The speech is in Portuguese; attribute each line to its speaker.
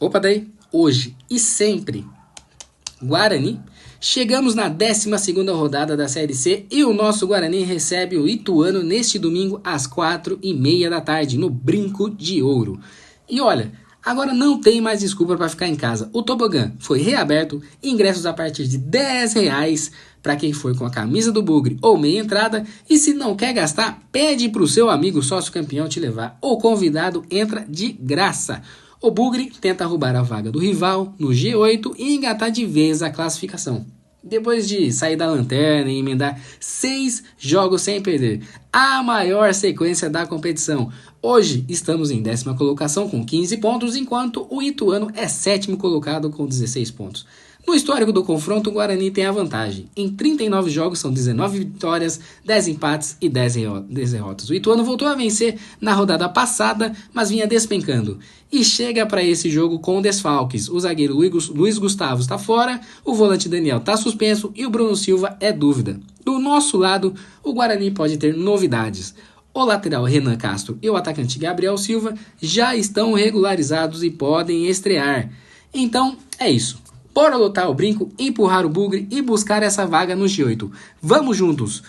Speaker 1: Opa daí, hoje e sempre, Guarani. Chegamos na 12ª rodada da Série C e o nosso Guarani recebe o Ituano neste domingo às 4h30 da tarde, no Brinco de Ouro. E olha, agora não tem mais desculpa para ficar em casa. O tobogã foi reaberto, ingressos a partir de R$10 para quem for com a camisa do Bugre ou meia entrada. E se não quer gastar, pede para o seu amigo sócio campeão te levar. O convidado entra de graça. O Bugre tenta roubar a vaga do rival no G8 e engatar de vez a classificação. Depois de sair da lanterna e emendar 6 jogos sem perder, a maior sequência da competição. Hoje estamos em 10ª colocação com 15 pontos, enquanto o Ituano é 7º colocado com 16 pontos. No histórico do confronto, o Guarani tem a vantagem. Em 39 jogos são 19 vitórias, 10 empates e 10 derrotas. O Ituano voltou a vencer na rodada passada, mas vinha despencando. E chega para esse jogo com desfalques. O zagueiro Luiz Gustavo está fora, o volante Daniel está suspenso e o Bruno Silva é dúvida. Do nosso lado, o Guarani pode ter novidades. O lateral Renan Castro e o atacante Gabriel Silva já estão regularizados e podem estrear. Então, é isso. Bora lotar o brinco, empurrar o Bugre e buscar essa vaga no G8. Vamos juntos!